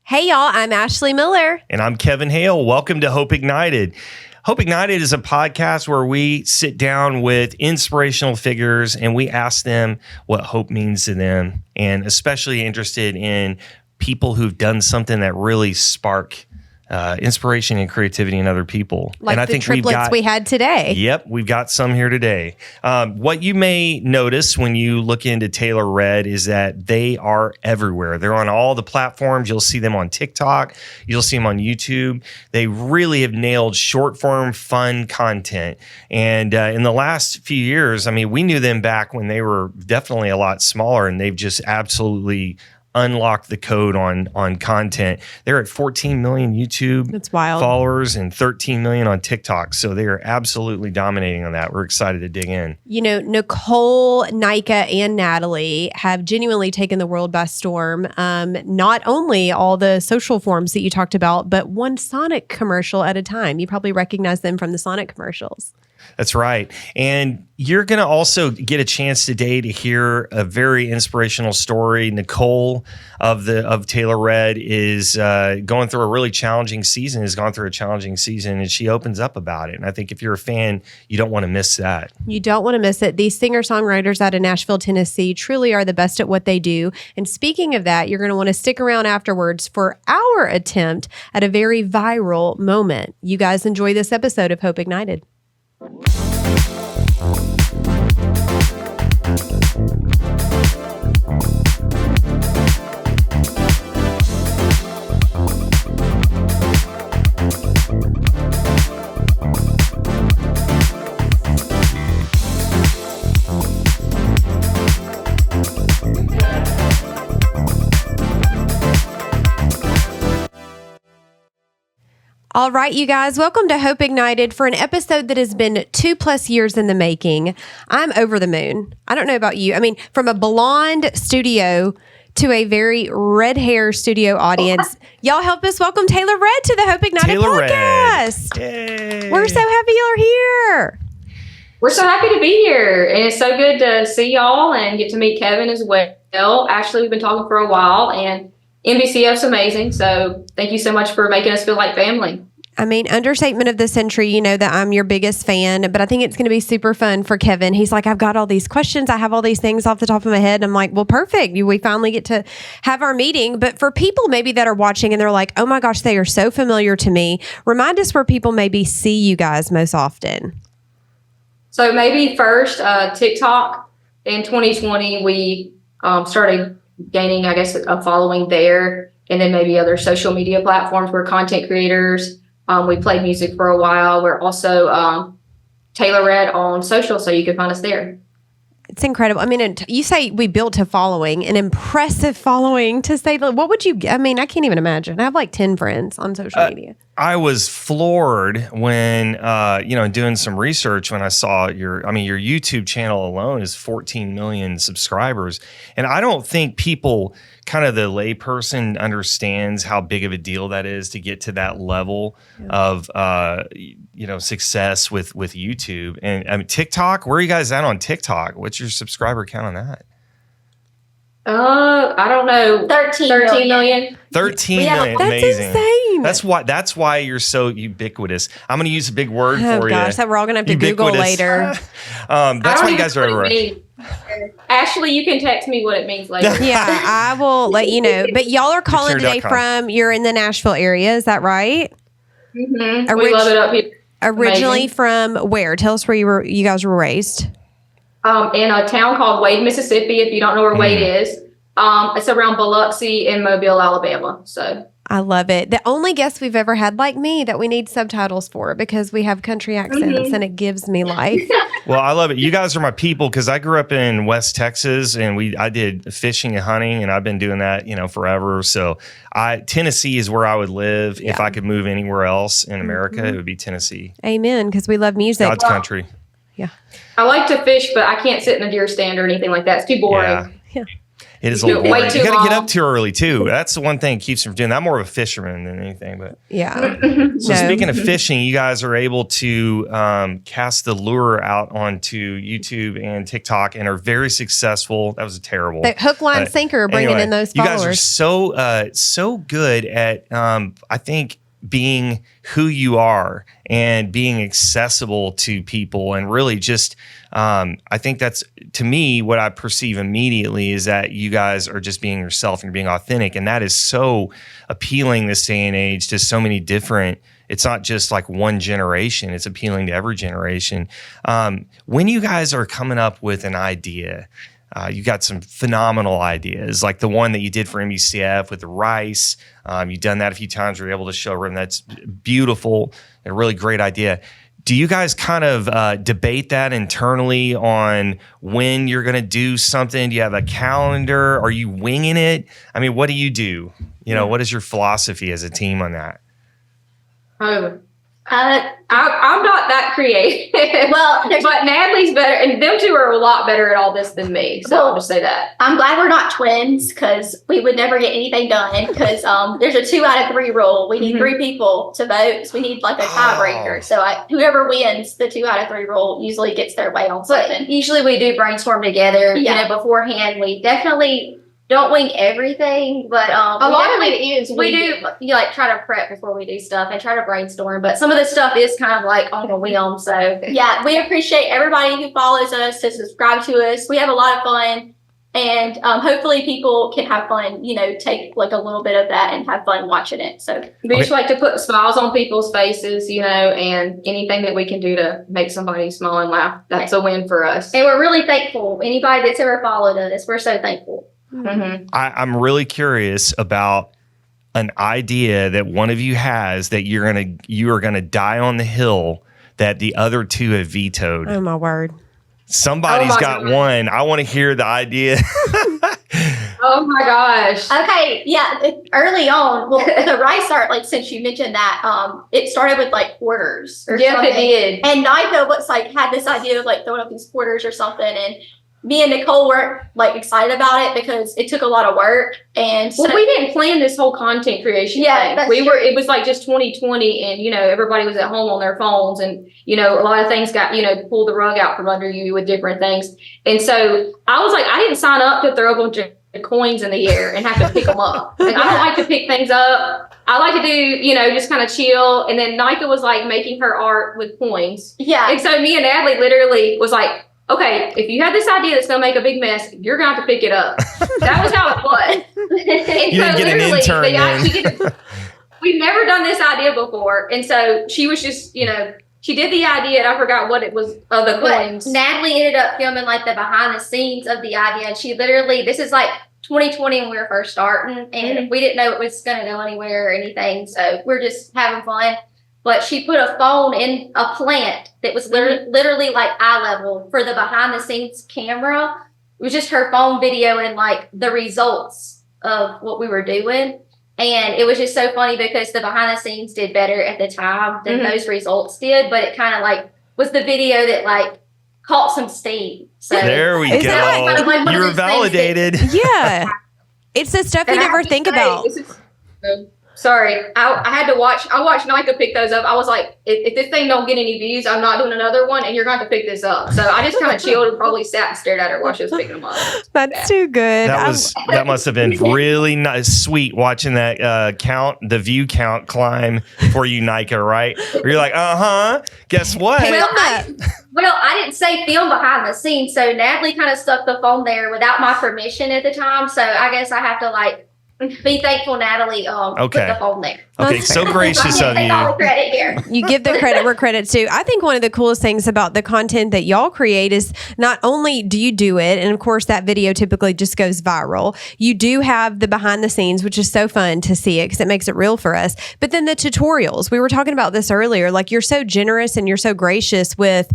Hey, y'all, I'm Ashley Miller. And I'm Kevin Hale. Welcome to Hope Ignited. Hope Ignited is a podcast where we sit down with inspirational figures and we ask them what hope means to them, and especially interested in people who've done something that really spark inspiration and creativity in other people. Like and I the think triplets we had today. Yep, we've got some here today. What you may notice when you look into Taylor Red is that they are everywhere. They're on all the platforms. You'll see them on TikTok. You'll see them on YouTube. They really have nailed short form, fun content. And in the last few years, I mean, we knew them back when they were definitely a lot smaller, and they've just absolutely unlock the code on content. They're at 14 million YouTube followers and 13 million on TikTok. So they are absolutely dominating on that. We're excited to dig in. You know, Nicole, Nika, and Natalie have genuinely taken the world by storm. Not only all the social forms that you talked about, but one Sonic commercial at a time. You probably recognize them from the Sonic commercials. That's right. And you're going to also get a chance today to hear a very inspirational story. Nicole of Taylor Red is going through a really challenging season, has gone through a challenging season, and she opens up about it. And I think if you're a fan, you don't want to miss that. You don't want to miss it. These singer-songwriters out of Nashville, Tennessee truly are the best at what they do. And speaking of that, you're going to want to stick around afterwards for our attempt at a very viral moment. You guys enjoy this episode of Hope Ignited. All right, you guys, welcome to Hope Ignited for an episode that has been 2+ years in the making. I'm over the moon. I don't know about you. I mean, from a blonde studio to a very red hair studio audience. Y'all help us welcome Taylor Red to the Hope Ignited Taylor podcast. Yay. We're so happy you're here. We're so happy to be here. And it's so good to see y'all and get to meet Kevin as well. Ashley, we've been talking for a while, and NBCF's amazing. So thank you so much for making us feel like family. I mean, understatement of the century, you know that I'm your biggest fan, but I think it's going to be super fun for Kevin. He's like, I've got all these questions. I have all these things off the top of my head. And I'm like, well, perfect. We finally get to have our meeting. But for people maybe that are watching and they're like, oh my gosh, they are so familiar to me. Remind us where people maybe see you guys most often. So maybe first, TikTok. In 2020, we started gaining, I guess, a following there. And then maybe other social media platforms. We're content creators. We played music for a while. We're also Taylor Red on social, so you can find us there. It's incredible. I mean, you say we built a following, an impressive following to say, what would you, I mean, I can't even imagine. I have like 10 friends on social media. I was floored when, doing some research when I saw your YouTube channel alone is 14 million subscribers. And I don't think people, kind of the layperson, understands how big of a deal that is to get to that level of, success with YouTube. And I mean, TikTok, where are you guys at on TikTok? What's your subscriber count on that? I don't know. 13 million. 13 million. That's amazing. Insane. That's why you're so ubiquitous. I'm going to use a big word for you. Oh gosh, that we're all going to have to ubiquitous. Google later. That's why you guys are everywhere. Ashley, you can text me what it means later. Yeah, I will let you know. But y'all are calling today from, you're in the Nashville area, is that right? Mm-hmm. We love it up here. Originally from where? Tell us where you guys were raised. In a town called Wade, Mississippi. If you don't know where Wade is, it's around Biloxi in Mobile, Alabama. So I love it. The only guest we've ever had like me that we need subtitles for because we have country accents and it gives me life. Well, I love it. You guys are my people because I grew up in West Texas and I did fishing and hunting, and I've been doing that, forever. So Tennessee is where I would live. If I could move anywhere else in America, it would be Tennessee. Amen. Because we love music. God's country. Yeah. I like to fish, but I can't sit in a deer stand or anything like that. It's too boring. Yeah. It is a You little do it way boring. too You got to get long. up too early too. That's the one thing that keeps me from doing that. I'm more of a fisherman than anything. But Yeah. so speaking of fishing, you guys are able to cast the lure out onto YouTube and TikTok and are very successful. That was terrible. The hook, line, sinker, bringing Anyway, in those you followers. guys are so good at I think being who you are and being accessible to people, and really just I think that's, to me, what I perceive immediately is that you guys are just being yourself and being authentic, and that is so appealing this day and age to so many different. It's not just like one generation, it's appealing to every generation. When you guys are coming up with an idea, you got some phenomenal ideas, like the one that you did for NBCF with the rice. You've done that a few times. We're able to show them. That's beautiful, a really great idea. Do you guys kind of debate that internally on when you're going to do something? Do you have a calendar? Are you winging it? I mean, what do you do? You know, what is your philosophy as a team on that? I'm not that creative. Well, but Natalie's better, and them two are a lot better at all this than me. So I'll just say that. I'm glad we're not twins because we would never get anything done because there's a 2 out of 3 rule. We need 3 people to vote. So we need like a tiebreaker. So whoever wins the 2 out of 3 rule usually gets their way on something. But usually we do brainstorm together, Yeah. beforehand. We definitely don't wing everything, but A lot of it is we do try to prep before we do stuff and try to brainstorm. But some of the stuff is kind of like on the whim. So Yeah, we appreciate everybody who follows us, to subscribe to us. We have a lot of fun, and hopefully people can have fun, take like a little bit of that and have fun watching it. So We just like to put smiles on people's faces, and anything that we can do to make somebody smile and laugh, that's a win for us. and we're really thankful. Anybody that's ever followed us, we're so thankful. Mm-hmm. I'm really curious about an idea that one of you has that you are gonna die on the hill that the other 2 have vetoed. Oh my word. Somebody's my got God. one. I want to hear the idea. Oh my gosh. okay, yeah, early on, well, the rice art, like since you mentioned that, it started with like quarters. Or Yep, something. it did. And Nika had this idea of like throwing up these quarters or something, and me and Nicole weren't like excited about it because it took a lot of work. And so, Well, we didn't plan this whole content creation Yeah, thing. that's It was like just 2020, and everybody was at home on their phones, and a lot of things got pulled the rug out from under you with different things. And so I was like, I didn't sign up to throw a bunch of coins in the air and have to pick them up. Like, I don't like to pick things up. I like to do just kind of chill. And then Nika was like making her art with coins, yeah, and so me and Natalie literally was like, okay, if you have this idea that's going to make a big mess, you're going to have to pick it up. That was how it was. And You didn't get an literally, intern they then. actually we've never done this idea before. And so she was just, she did the idea, and I forgot what it was of the But coins. Natalie ended up filming like the behind the scenes of the idea, and she literally, this is like 2020 when we were first starting, and we didn't know it was going to go anywhere or anything, so we're just having fun. But she put a phone in a plant that was literally like eye level for the behind the scenes camera. It was just her phone video and like the results of what we were doing. And it was just so funny because the behind the scenes did better at the time than those results did. But it kind of like was the video that like caught some steam. So There we Is go. that kind of like one You of were those things validated. Yeah. It's the stuff you And I never have to think say, about. Sorry, I had to watch. I watched Nika pick those up. I was like, if this thing don't get any views, I'm not doing another one, and you're going to pick this up. So I just kind of chilled and probably sat and stared at her while she was picking them up. That's too good. That must have been really nice, sweet watching that the view count climb for you, Nika, right? Where you're like, guess what? Well, I didn't say film behind the scenes, so Natalie kind of stuck the phone there without my permission at the time. So I guess I have to like be thankful Natalie put the phone there. Okay, so gracious I of can't take all the you. credit here. You give the credit where credit's due. I think one of the coolest things about the content that y'all create is not only do you do it, and of course that video typically just goes viral, you do have the behind the scenes, which is so fun to see it because it makes it real for us. But then the tutorials, we were talking about this earlier, like you're so generous and you're so gracious with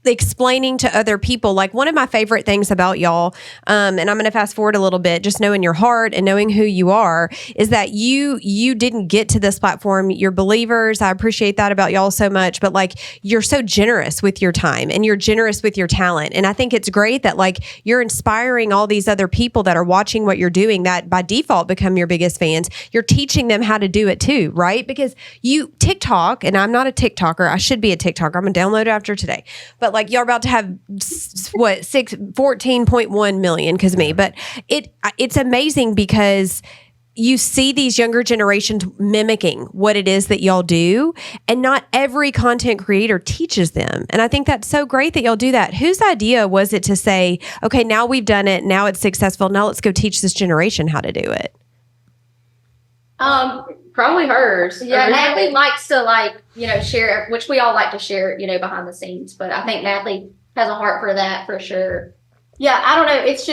explaining to other people. Like one of my favorite things about y'all, and I'm going to fast forward a little bit, just knowing your heart and knowing who you are, is that you didn't get to this platform. You're believers. I appreciate that about y'all so much, but like you're so generous with your time and you're generous with your talent. And I think it's great that like you're inspiring all these other people that are watching what you're doing that by default become your biggest fans. You're teaching them how to do it too, right? Because TikTok, and I'm not a TikToker. I should be a TikToker. I'm going to download it after today. But like you're about to have 14.1 million because of me, but it's amazing because you see these younger generations mimicking what it is that y'all do, and not every content creator teaches them. And I think that's so great that y'all do that. Whose idea was it to say, okay, now we've done it, now it's successful, now let's go teach this generation how to do it? Probably hers. Yeah, Natalie likes to share, which we all like to share, behind the scenes. But I think Natalie has a heart for that for sure. Yeah, I don't know. It's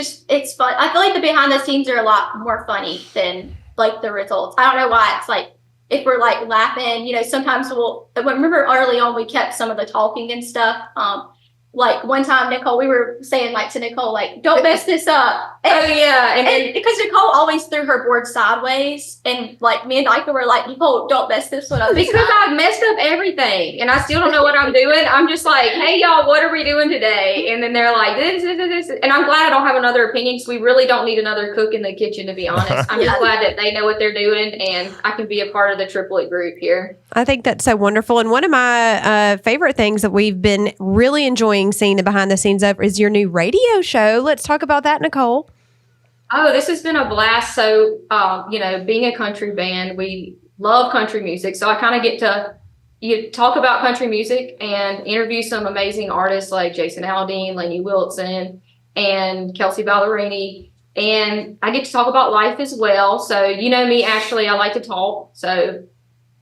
fun. I feel like the behind the scenes are a lot more funny than like the results. I don't know why. It's like if we're like laughing, sometimes remember early on we kept some of the talking and stuff. Like one time, Nicole, we were saying like to Nicole, like, don't mess this up. And because Nicole always threw her board sideways, and like me and Nika were like, Nicole, don't mess this one up. Because I've messed up everything and I still don't know what I'm doing. I'm just like, hey y'all, what are we doing today? And then they're like, this. And I'm glad I don't have another opinion because we really don't need another cook in the kitchen, to be honest. I'm just glad that they know what they're doing and I can be a part of the triplet group here. I think that's so wonderful. And one of my favorite things that we've been really enjoying seeing the behind the scenes of is your new radio show. Let's talk about that, Nicole. Oh, this has been a blast. So, being a country band, we love country music. So I kind of get to talk about country music and interview some amazing artists like Jason Aldean, Lainey Wilson, and Kelsey Ballerini. And I get to talk about life as well. So, me, Ashley, I like to talk. So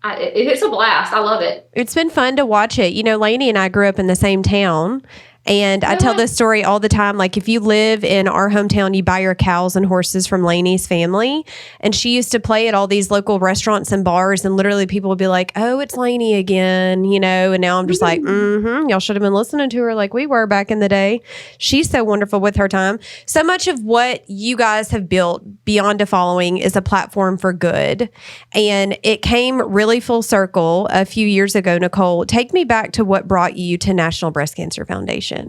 it's a blast. I love it. It's been fun to watch it. Lainey and I grew up in the same town. And I tell this story all the time. Like if you live in our hometown, you buy your cows and horses from Lainey's family. And she used to play at all these local restaurants and bars. And literally people would be like, oh, it's Lainey again, And now I'm just like, y'all should have been listening to her like we were back in the day. She's so wonderful with her time. So much of what you guys have built Beyond a Following is a platform for good. And it came really full circle a few years ago. Nicole, take me back to what brought you to National Breast Cancer Foundation.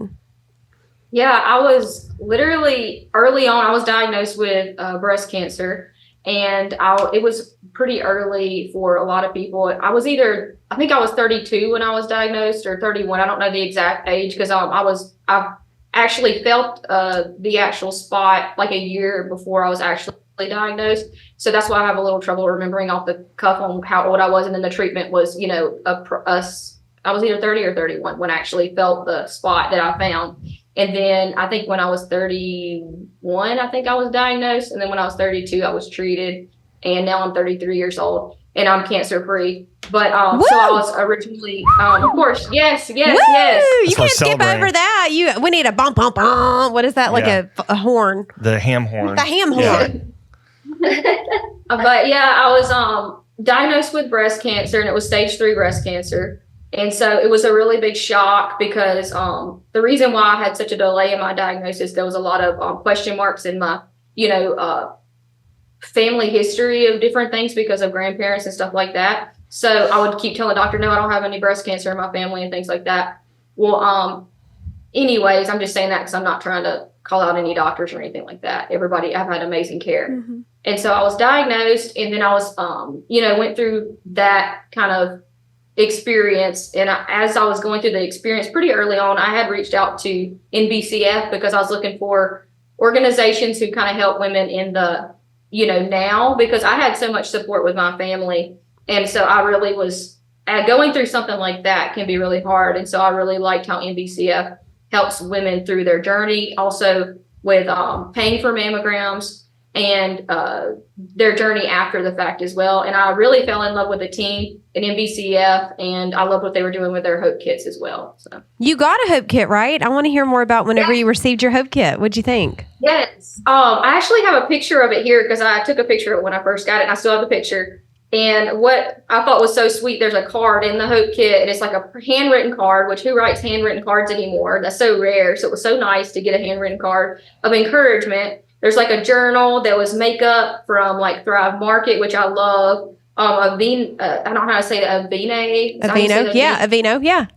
Yeah, I was literally early on, I was diagnosed with breast cancer, and it was pretty early for a lot of people. I think I was 32 when I was diagnosed, or 31. I don't know the exact age because I actually felt the actual spot like a year before I was actually diagnosed. So that's why I have a little trouble remembering off the cuff on how old I was. And then the treatment was, I was either 30 or 31 when I actually felt the spot that I found. And then I think when I was 31, I think I was diagnosed. And then when I was 32, I was treated. And now I'm 33 years old and I'm cancer free. But so I was originally, of course, yes. You can't skip over that. We need a bump. What is that? Like a horn? The ham horn. The ham horn. But yeah, I was diagnosed with breast cancer, and it was stage 3 breast cancer. And so it was a really big shock because the reason why I had such a delay in my diagnosis, there was a lot of question marks in my, family history of different things because of grandparents and stuff like that. So I would keep telling the doctor, no, I don't have any breast cancer in my family and things like that. Well, anyways, I'm just saying that because I'm not trying to call out any doctors or anything like that. I've had amazing care. Mm-hmm. And so I was diagnosed, and then I was, went through that kind of experience. And as I was going through the experience pretty early on, I had reached out to NBCF because I was looking for organizations who kind of help women in the, now, because I had so much support with my family. And so I really was going through something like that can be really hard. And so I really liked how NBCF helps women through their journey, also with paying for mammograms and their journey after the fact as well. And I really fell in love with the team at NBCF, and I loved what they were doing with their Hope Kits as well. So you got a Hope Kit, right? I want to hear more about whenever you received your Hope Kit. What'd you think? Yes. I actually have a picture of it here because I took a picture of it when I first got it, and I still have the picture. And what I thought was so sweet, there's a card in the Hope Kit, and it's like a handwritten card, which who writes handwritten cards anymore? That's so rare. So it was so nice to get a handwritten card of encouragement. There's like a journal. There was makeup from like Thrive Market, which I love. I don't know how to say that. Aveeno. Yeah. Aveeno. Yeah.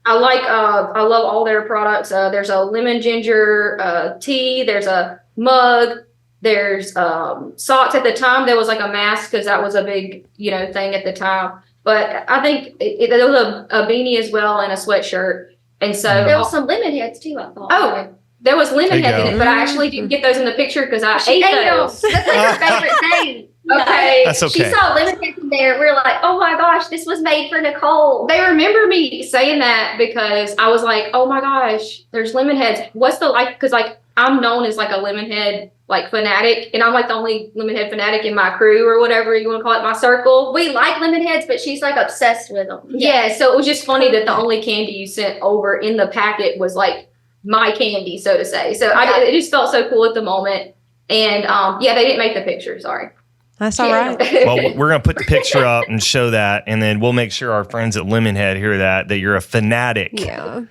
I love all their products. There's a lemon ginger tea. There's a mug. There's socks. At the time there was like a mask because that was a big, thing at the time. But I think there was a beanie as well and a sweatshirt. And so There was some lemon heads too, I thought. Oh, there was lemon There you heads in go. it, but I actually didn't get those in the picture because I She ate ate them. those. That's like her favorite thing. Okay. That's okay. She saw lemon heads in there. We're like, oh my gosh, this was made for Nicole. They remember me saying that because I was like, oh my gosh, there's lemon heads. What's the because I'm known as like a lemon head fanatic, and I'm like the only lemon head fanatic in my crew or whatever you want to call it, my circle. We like lemon heads, but she's like obsessed with them. Yeah, so it was just funny that the only candy you sent over in the packet was like my candy, so to say. So it just felt so cool at the moment. And they didn't make the picture. Sorry. That's all right. Well, we're going to put the picture up and show that, and then we'll make sure our friends at Lemonhead hear that you're a fanatic. Yeah.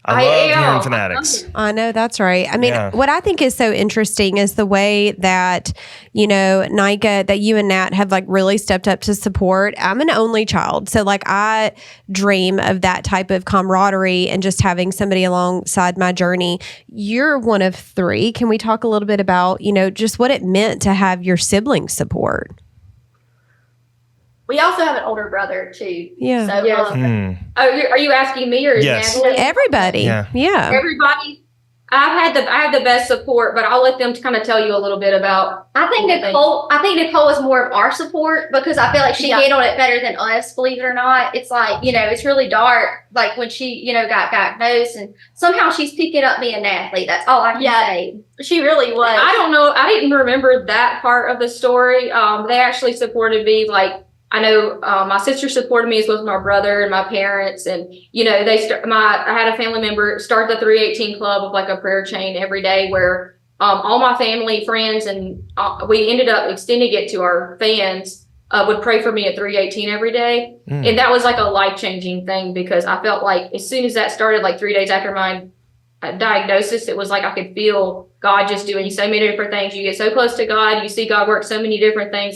I love am. hearing fanatics. I know, that's right. I mean, Yeah. what I think is so interesting is the way that, Nika, that you and Nat have really stepped up to support. I'm an only child. So I dream of that type of camaraderie and just having somebody alongside my journey. You're one of three. Can we talk a little bit about, just what it meant to have your siblings support? We also have an older brother too. Yeah. So Yeah. Oh, are you asking me or is Yes. Natalie? Everybody. Yeah. Everybody. I have the best support, but I'll let them kind of tell you a little bit about. I think Nicole is more of our support because I feel like she handled it better than us, believe it or not. It's like, it's really dark. Like when she, got diagnosed and somehow she's picking up being an athlete. That's all I can say. she really was. I don't know. I didn't remember that part of the story. They actually supported me. I know my sister supported me as well as my brother and my parents, and I had a family member start the 318 club of a prayer chain every day where all my family, friends, and we ended up extending it to our fans would pray for me at 318 every day, and that was a life-changing thing because I felt like as soon as that started, 3 days after my diagnosis, it was I could feel God just doing so many different things. You get so close to God, you see God work so many different things,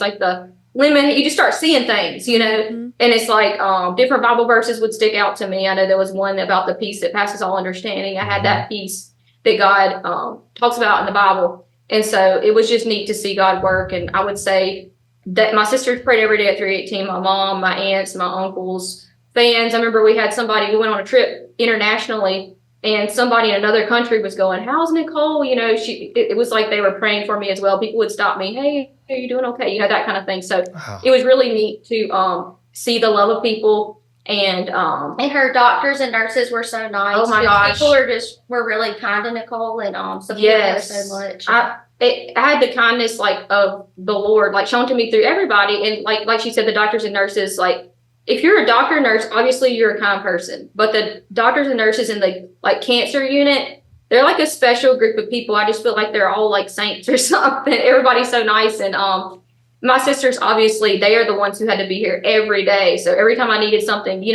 you just start seeing things, and it's different Bible verses would stick out to me. I know there was one about the peace that passes all understanding. I had that peace that God talks about in the Bible. And so it was just neat to see God work. And I would say that my sisters prayed every day at 318, my mom, my aunts, my uncles, fans. I remember we went on a trip internationally, and somebody in another country was going, how's Nicole? It was like they were praying for me as well. People would stop me. Hey, are you doing okay? That kind of thing. So it was really neat to see the love of people. And her doctors and nurses were so nice. Oh my gosh. People were really kind to Nicole and supported her so much. I had the kindness of the Lord shown to me through everybody. And like she said, the doctors and nurses, if you're a doctor or nurse, obviously you're a kind person. But the doctors and nurses in the cancer unit, they're a special group of people. I just feel like they're all saints or something. Everybody's so nice. And my sisters, obviously, they are the ones who had to be here every day. So every time I needed something, you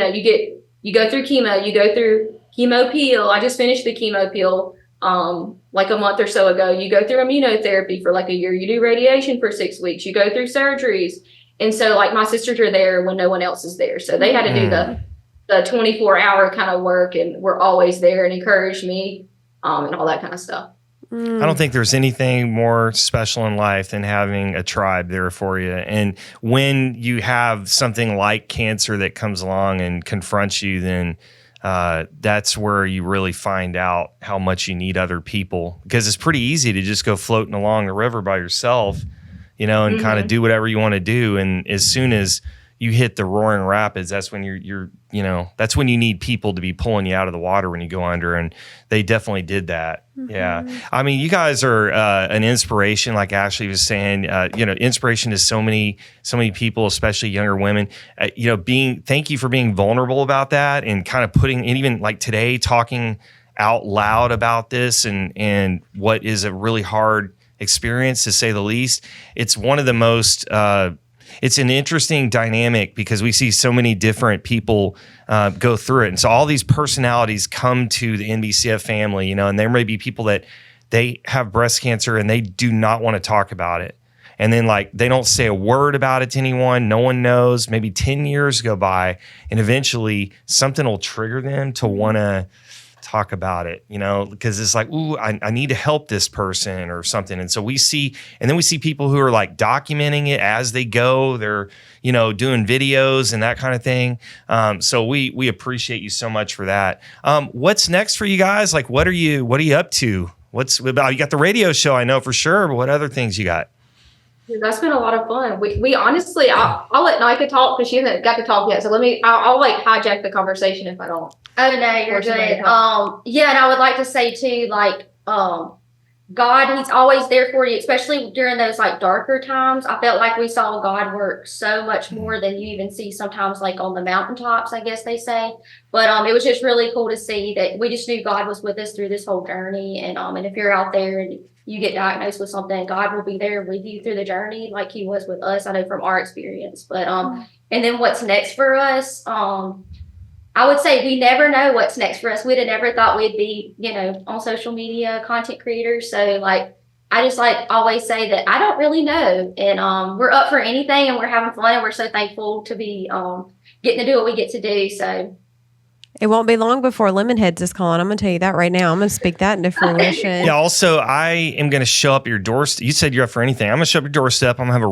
go through chemo, you go through chemo peel. I just finished the chemo peel a month or so ago. You go through immunotherapy for a year. You do radiation for 6 weeks. You go through surgeries. And so my sisters are there when no one else is there. So they had to do the 24-hour kind of work, and were always there and encouraged me and all that kind of stuff. I don't think there's anything more special in life than having a tribe there for you. And when you have something like cancer that comes along and confronts you, then that's where you really find out how much you need other people, because it's pretty easy to just go floating along the river by yourself, and kind of do whatever you want to do. And as soon as you hit the roaring rapids, that's when you're that's when you need people to be pulling you out of the water when you go under. And they definitely did that. Yeah. I mean, you guys are an inspiration, like Ashley was saying, inspiration to so many people, especially younger women. Thank you for being vulnerable about that and kind of putting, and even today, talking out loud about this and what is a really hard experience, to say the least. It's one of the most it's an interesting dynamic because we see so many different people go through it. And so all these personalities come to the NBCF family, and there may be people that they have breast cancer and they do not want to talk about it. And then they don't say a word about it to anyone. No one knows. Maybe 10 years go by and eventually something will trigger them to want to talk about it, because it's like, ooh, I need to help this person or something. And so we see people who are documenting it as they go. They're, doing videos and that kind of thing. So we appreciate you so much for that. What's next for you guys? What are you up to? You got the radio show, I know for sure, but what other things you got? That's been a lot of fun. We honestly, I'll let Nika talk because she hasn't got to talk yet. So I'll hijack the conversation if I don't. Oh no, you're good. Yeah, and I would like to say too, God, He's always there for you, especially during those darker times. I felt like we saw God work so much more than you even see sometimes on the mountaintops, I guess they say. But it was just really cool to see that we just knew God was with us through this whole journey. And if you're out there and you get diagnosed with something, God will be there with you through the journey like He was with us. I know from our experience. But and then what's next for us? I would say we never know what's next for us. We'd have never thought we'd be, on social media content creators. So I just always say that I don't really know. And we're up for anything and we're having fun and we're so thankful to be getting to do what we get to do. So it won't be long before Lemonheads is calling. I'm going to tell you that right now. I'm going to speak that into fruition. Yeah, also, I am going to show up at your doorstep. You said you're up for anything. I'm going to show up at your doorstep. I'm going to have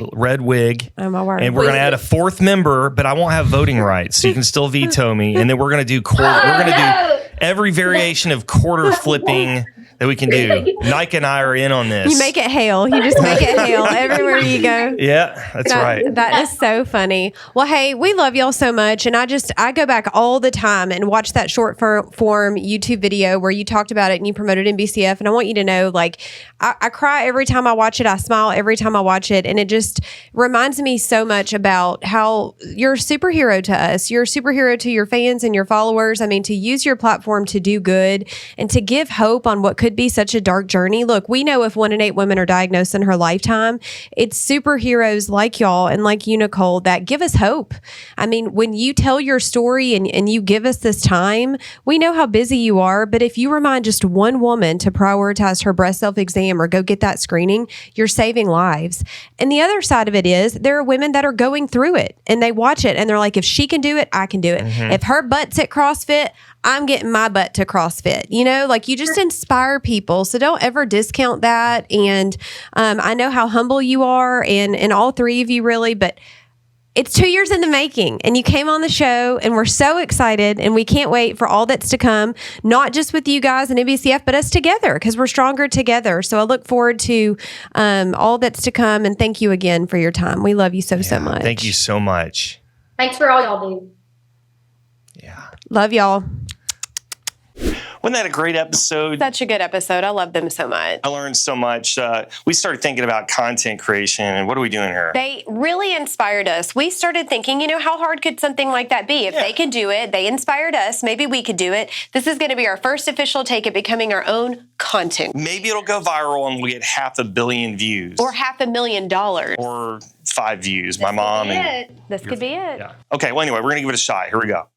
a red wig. Oh, my word. And we're going to add a fourth member, but I won't have voting rights, so you can still veto me. And then we're going to do do every variation of quarter flipping that we can do. Nike and I are in on this. You make it hail. You just make it hail everywhere you go. Yeah, that's right. That is so funny. Well, hey, we love y'all so much. And I go back all the time and watch that short form YouTube video where you talked about it and you promoted NBCF. And I want you to know, I cry every time I watch it. I smile every time I watch it. And it just reminds me so much about how you're a superhero to us. You're a superhero to your fans and your followers. I mean, to use your platform to do good and to give hope on what could be such a dark journey. Look, we know if 1 in 8 women are diagnosed in her lifetime, it's superheroes like y'all and like you, Nicole, that give us hope. I mean, when you tell your story and you give us this time, we know how busy you are, but if you remind just one woman to prioritize her breast self-exam or go get that screening, you're saving lives. And the other side of it is there are women that are going through it and they watch it and they're like, if she can do it, I can do it. Mm-hmm. If her butt's at CrossFit, I'm getting my butt to CrossFit. You just inspire people. So don't ever discount that. And I know how humble you are and all three of you really, but it's 2 years in the making and you came on the show and we're so excited and we can't wait for all that's to come, not just with you guys and NBCF, but us together because we're stronger together. So I look forward to all that's to come and thank you again for your time. We love you so much. Thank you so much. Thanks for all y'all do. Yeah. Love y'all. Wasn't that a great episode? Such a good episode. I love them so much. I learned so much. We started thinking about content creation and what are we doing here? They really inspired us. We started thinking, how hard could something like that be? If they could do it, they inspired us. Maybe we could do it. This is going to be our first official take at becoming our own content. Maybe it'll go viral and we'll get 500 million views. Or $500,000. Or 5 views. My mom. This could be it. Yeah. Okay, well, anyway, we're going to give it a shot. Here we go.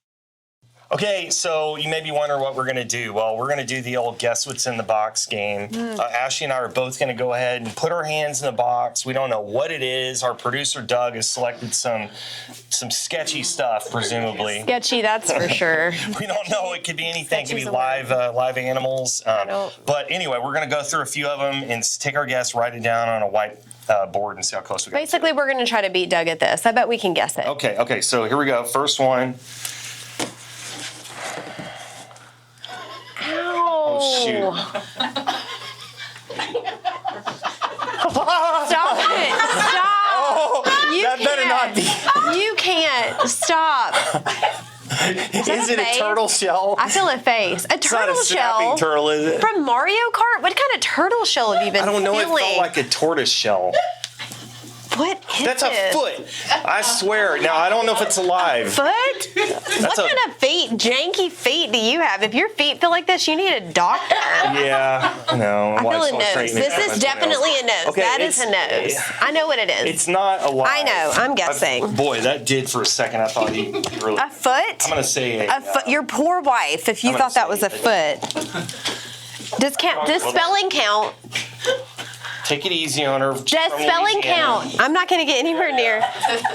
Okay, so you may be wondering what we're going to do. Well, we're going to do the old guess what's in the box game. Ashley and I are both going to go ahead and put our hands in the box. We don't know what it is. Our producer, Doug, has selected some sketchy stuff, presumably. Sketchy, that's for sure. We don't know. It could be anything. It could be live animals. But anyway, we're going to go through a few of them and take our guess, write it down on a white board and see how close we get. Basically, we're going to try to beat Doug at this. I bet we can guess it. Okay, so here we go. First one. Oh, shoot. Stop it. Stop. Oh, that better not be. You can't. Stop. Is it a turtle shell? I feel a face. A turtle it's not a shell. snapping turtle, is it? From Mario Kart? What kind of turtle shell have you been I don't know. feeling? It felt like a tortoise shell. What is That's a this? foot. I swear. Now, I don't know if it's alive. Foot? What kind of feet, janky feet do you have? If your feet feel like this, you need a doctor. Yeah, I know. I feel a nose. This is definitely a nose. Okay, that is a nose. I know what it is. It's not alive. I know. I'm guessing. Boy, that did for a second. I thought he really. A foot? I'm going to say A foot. Your poor wife, if you I'm thought that gonna was a foot. Does spelling count? Take it easy on her. Does spelling count? I'm not going to get anywhere near.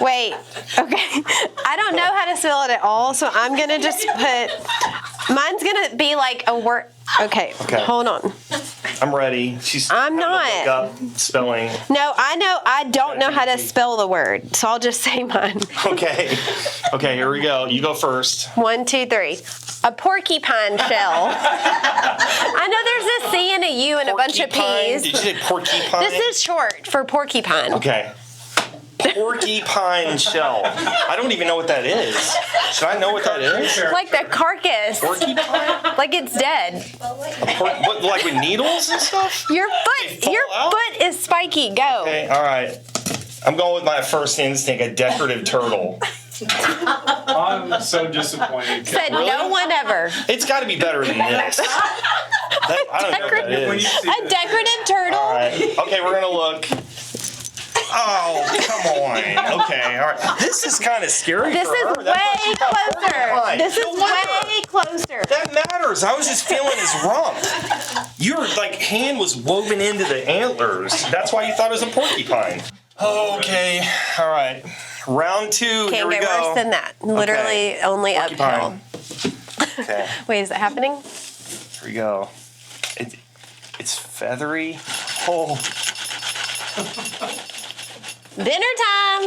Wait. Okay. I don't know how to spell it at all, so I'm going to just put. Mine's going to be like a word. Okay. Hold on. I'm ready. I'm not. Look up spelling. No, I know. I don't know how to spell the word, so I'll just say mine. Okay. Okay, here we go. You go first. 1, 2, 3. A porcupine shell. I know there's a C and a U and a bunch of Porcupine? P's. Did you say porcupine? This is short for porcupine. Okay. Porcupine shell. I don't even know what that is. Should I know what that is? Like the carcass. Porcupine? Like it's dead. What, like with needles and stuff? Your They fall out? foot is spiky. Go. Okay, all right. I'm going with my first instinct, a decorative turtle. I'm so disappointed. Said no one ever. It's got to be better than this. I don't know what that When you is. see A decorative turtle. All right. Okay, we're going to look. Oh, come on. Okay, all right. This is kind of scary This for is her. That's why way she's got closer. porcupine. This is No wonder. way closer. That matters. I was just feeling his rump. Your hand was woven into the antlers. That's why you thought it was a porcupine. Okay. All right. Round 2. Here Can't we get go. worse than that. Literally only uphill. Porcupine. Okay. Wait, is it happening? Here we go. It's feathery. Oh. Dinner time.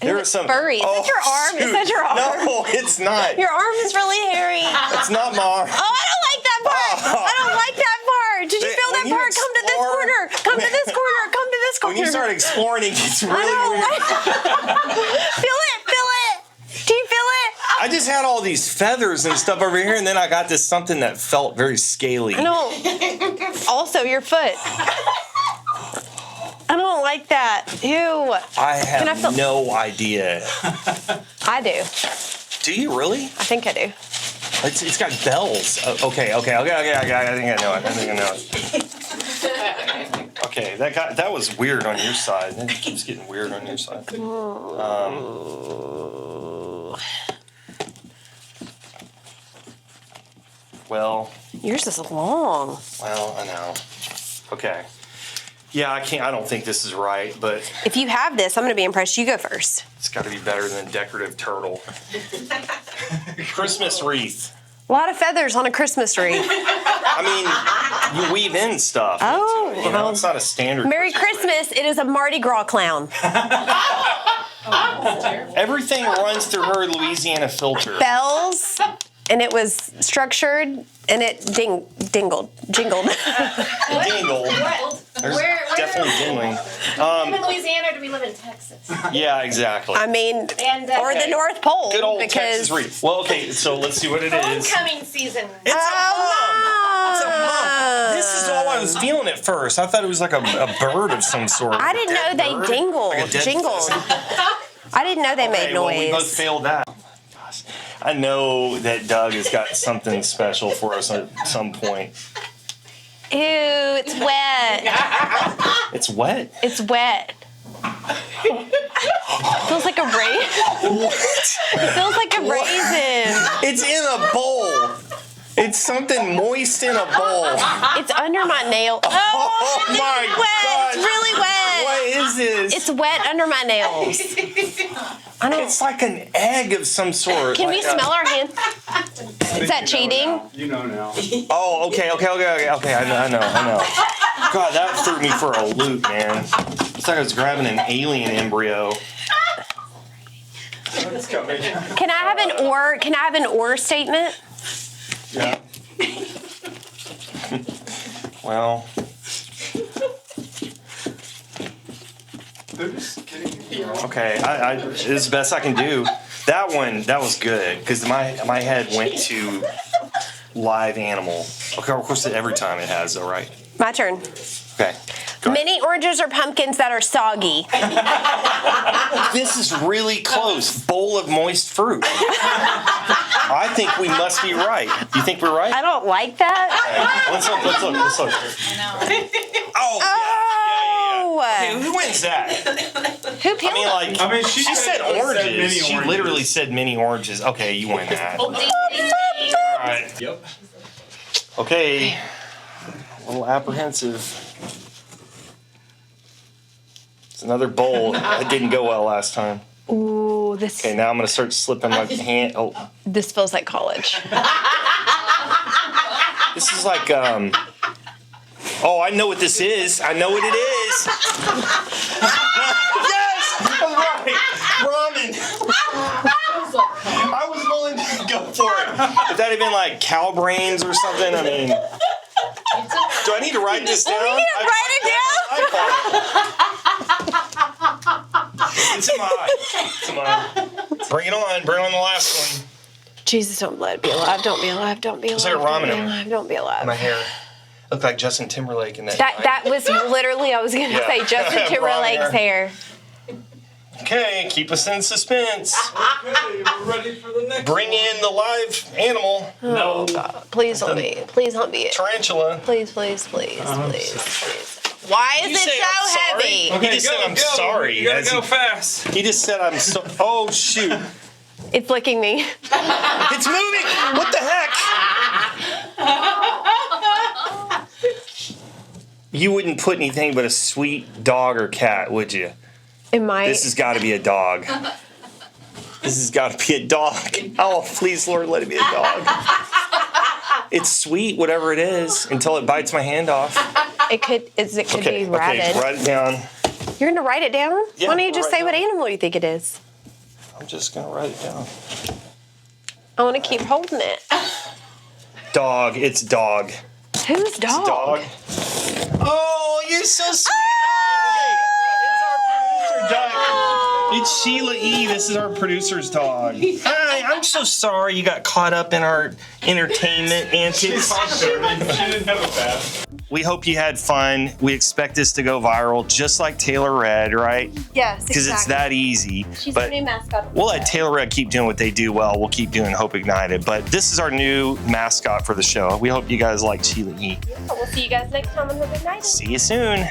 There is some furry. Is that your arm? Is that your arm? No, it's not. Your arm is really hairy. It's not my arm. Oh, I don't like that part. I don't like that part. Did you feel When that you part? Come to this explore- corner. Come to this corner. Come to this corner. When you start exploring, it gets I really don't weird. like Feel it. Feel it. Do you feel it? I just had all these feathers and stuff over here, and then I got this something that felt very scaly. I don't. Also, your foot. I don't like that. Ew. I Can I have feel- no idea. I do. Do you really? I think I do. It's got bells. Okay. I think I know it. Okay, that was weird on your side. It keeps getting weird on your side. Well, Yours is long. I know. Okay. Yeah, I don't think this is right, but If you have this, I'm going to be impressed. You go first. it's got to be better than decorative turtle. Christmas wreath. A lot of feathers on a Christmas wreath. I mean, you weave in stuff. Oh, into it, well. it's not a standard. Merry Christmas. It is a Mardi Gras clown. Everything runs through her Louisiana filter. Bells, and it was structured, and it jingled. Dingle. There's Where- definitely dingling. We live in Louisiana, or do we live in Texas? Yeah, exactly. I mean, And or the North Pole. Good old because, Texas wreath. Well, okay, so let's see what it is. Homecoming season. It's a mum. It's a Oh, mum. This is all I was feeling at first. I thought it was like a bird of some sort. I didn't know Dead they bird? dingled. Like a dead Jingled. pheasant. I didn't know they made Okay, well, we both noise. failed that. Oh my gosh. I know that Doug has got something special for us at some point. Ew, it's wet. It's wet. It's wet. Feels like a raisin. It feels like a raisin. It's in a bowl. It's something moist in a bowl. It's under my nail. Oh my It's wet. gosh. It's really wet. What is this? It's wet under my nails. I don't. It's like an egg of some sort. Can we like a- smell our hand? Is that cheating? You know now. Oh, okay. I know. God, that threw me for a loop, man. It's like I was grabbing an alien embryo. It's coming. Can I have an or statement? Yeah. Well, They're just kidding me. okay. I this is the best I can do. That was good because my head went to live animal. Okay, of course, every time it has, though, right? My turn. Okay. Mini oranges are pumpkins that are soggy. This is really close. Bowl of moist fruit. I think we must be right. You think we're right? I don't like that. Let's look. Oh, yeah. Okay, who wins that? Who peeled them? I mean, She said oranges. She literally said mini oranges. Okay, you win that. All right. Yep. Okay. A little apprehensive. It's another bowl. That didn't go well last time. Ooh, this Okay, now I'm gonna start slipping my hand. Oh, this feels like college. this is like Oh, I know what this is. I know what it is. Yes, I'm right. Ramen. I was willing to go for it. If that had been like cow brains or something, I mean. Do I need to write this down? We need to write it down. It's in my eye. It's in my eye. Bring it on. Bring on the last one. Jesus, don't let it be alive. Don't be alive. Don't be alive. Looks like a ramen. Don't be alive. Don't be alive. My hair. Looked like Justin Timberlake in that. That was literally, I was going to say, Justin Timberlake's hair. Okay, keep us in suspense. Okay, we're ready for the next Bring in the live animal. Oh, God. Please don't be it. Please don't be it. Tarantula. Please. Why is You it say so I'm sorry? heavy? He just said I'm sorry. You gotta as go he- fast. He just said I'm so. Oh shoot! It's licking me. It's moving. What the heck? You wouldn't put anything but a sweet dog or cat, would you? It might. This has got to be a dog. This has got to be a dog. Oh, please, Lord, let it be a dog. It's sweet, whatever it is, until it bites my hand off. It could be rabid. Write it down. You're going to write it down? Yeah, Why don't you just write say it what down. animal you think it is? I'm just gonna write it down. I want to keep holding it. Dog. It's dog. Who's dog? Dog. Oh, you're so sweet. It's our producer dog. It's Sheila E. This is our producer's dog. Hi, I'm so sorry you got caught up in our entertainment antics. She didn't have a bath. We hope you had fun. We expect this to go viral, just like Taylor Red, right? Yes, Because it's that easy. She's But the new mascot. we'll let Taylor Red keep doing what they do well. We'll keep doing Hope Ignited. But this is our new mascot for the show. We hope you guys like Sheila E. We'll see you guys next time on Hope Ignited. See you soon.